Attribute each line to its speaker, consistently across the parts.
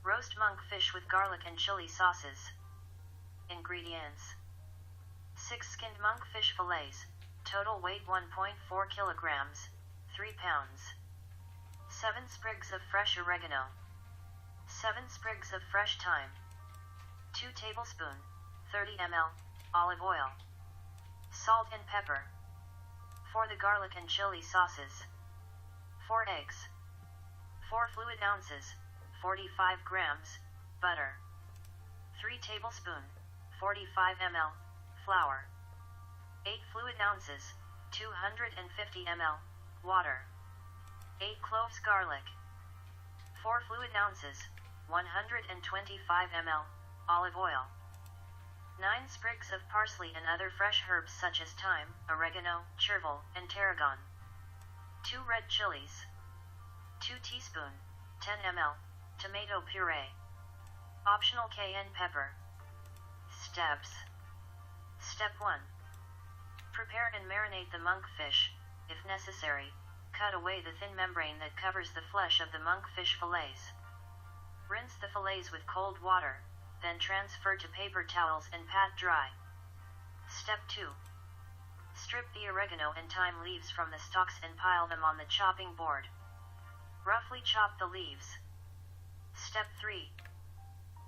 Speaker 1: Roast monkfish with garlic and chili sauces. Ingredients: 6 skinned monkfish fillets, total weight 1.4 kilograms, 3 pounds. 7 sprigs of fresh oregano. 7 sprigs of fresh thyme. 2 tablespoons, 30 ml, olive oil. Salt and pepper. For the garlic and chili sauces: 4 eggs. 4 fluid ounces, 45 grams, butter. 3 tablespoons, 45 ml, flour. 8 fluid ounces, 250 ml, water. 8 cloves garlic. 4 fluid ounces, 125 ml, olive oil. 9 sprigs of parsley and other fresh herbs such as thyme, oregano, chervil, and tarragon. 2 red chilies. 2 teaspoons, 10 ml, tomato puree. Optional cayenne pepper. Steps. Step 1. Prepare and marinate the monkfish. If necessary, cut away the thin membrane that covers the flesh of the monkfish fillets. Rinse the fillets with cold water, then transfer to paper towels and pat dry. Step 2. Strip the oregano and thyme leaves from the stalks and pile them on the chopping board. Roughly chop the leaves. Step 3.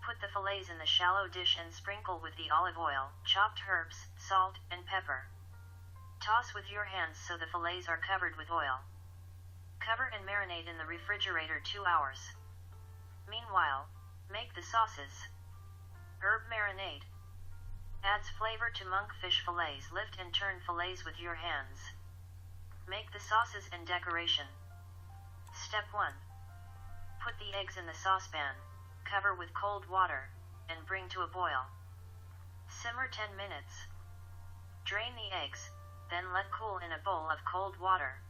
Speaker 1: Put the fillets in the shallow dish and sprinkle with the olive oil, chopped herbs, salt, and pepper. Toss with your hands so the fillets are covered with oil. Cover and marinate in the refrigerator 2 hours. Meanwhile, make the sauces. Herb marinade. Adds flavor to monkfish fillets. Lift and turn fillets with your hands. Make the sauces and decoration. Step 1. Put the eggs in the saucepan, cover with cold water, and bring to a boil. Simmer 10 minutes. Drain the eggs, then let cool in a bowl of cold water.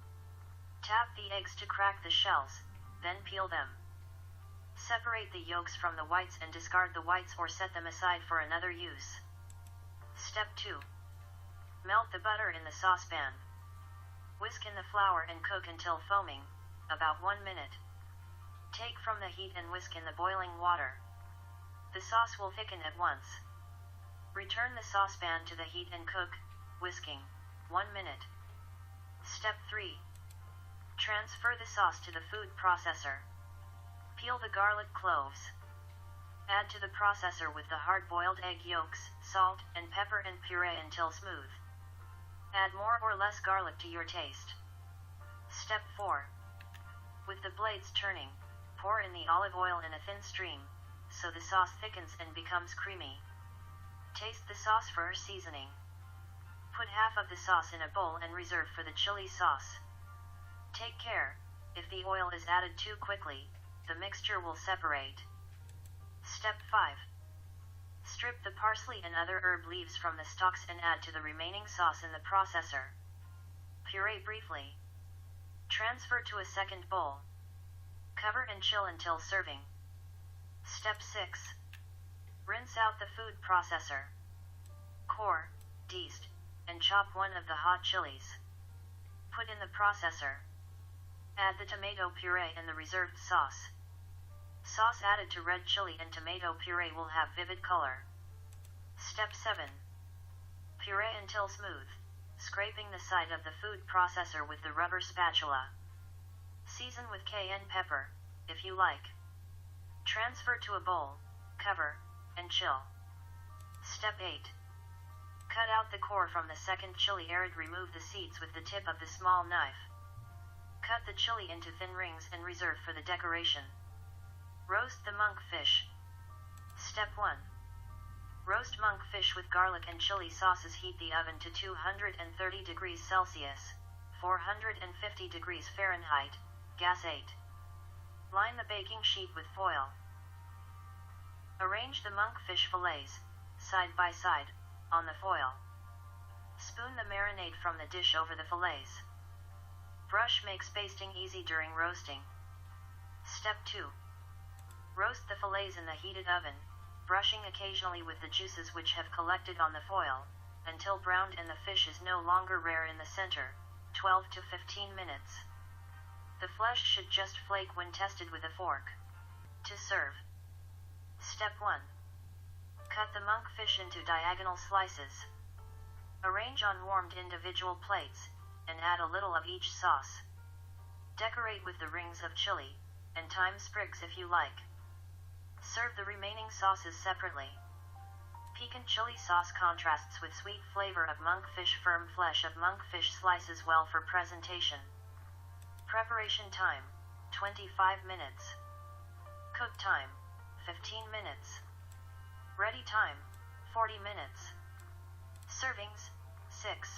Speaker 1: Tap the eggs to crack the shells, then peel them. Separate the yolks from the whites and discard the whites or set them aside for another use. Step 2. Melt the butter in the saucepan. Whisk in the flour and cook until foaming, about 1 minute. Take from the heat and whisk in the boiling water. The sauce will thicken at once. Return the saucepan to the heat and cook, whisking, 1 minute. Step 3. Transfer the sauce to the food processor. Peel the garlic cloves. Add to the processor with the hard-boiled egg yolks, salt, and pepper and puree until smooth. Add more or less garlic to your taste. Step 4. With the blades turning, pour in the olive oil in a thin stream, so the sauce thickens and becomes creamy. Taste the sauce for seasoning. Put half of the sauce in a bowl and reserve for the chili sauce. Take care, if the oil is added too quickly, the mixture will separate. Step 5. Strip the parsley and other herb leaves from the stalks and add to the remaining sauce in the processor. Puree briefly. Transfer to a second bowl. Cover and chill until serving. Step 6. Rinse out the food processor. Core, deist, and chop one of the hot chilies. Put in the processor. Add the tomato puree and the reserved sauce. Sauce added to red chili and tomato puree will have vivid color. Step 7. Puree until smooth, scraping the side of the food processor with the rubber spatula. Season with cayenne pepper, if you like. Transfer to a bowl, cover, and chill. Step 8. Cut out the core from the second chili. Remove the seeds with the tip of the small knife. Cut the chili into thin rings and reserve for the decoration. Roast the monkfish. Step 1. Roast monkfish with garlic and chili sauces. Heat the oven to 230 degrees Celsius, 450 degrees Fahrenheit, gas 8. Line the baking sheet with foil. Arrange the monkfish fillets, side by side, on the foil. Spoon the marinade from the dish over the fillets. Brush makes basting easy during roasting. Step 2. Roast the fillets in the heated oven, brushing occasionally with the juices which have collected on the foil, until browned and the fish is no longer rare in the center, 12 to 15 minutes. The flesh should just flake when tested with a fork. To serve, Step 1. Cut the monkfish into diagonal slices. Arrange on warmed individual plates, and add a little of each sauce. Decorate with the rings of chili, and thyme sprigs if you like. Serve the remaining sauces separately. Piquant chili sauce contrasts with sweet flavor of monkfish. Firm flesh of monkfish slices well for presentation. Preparation time, 25 minutes. Cook time, 15 minutes. Ready time, 40 minutes. Servings, 6.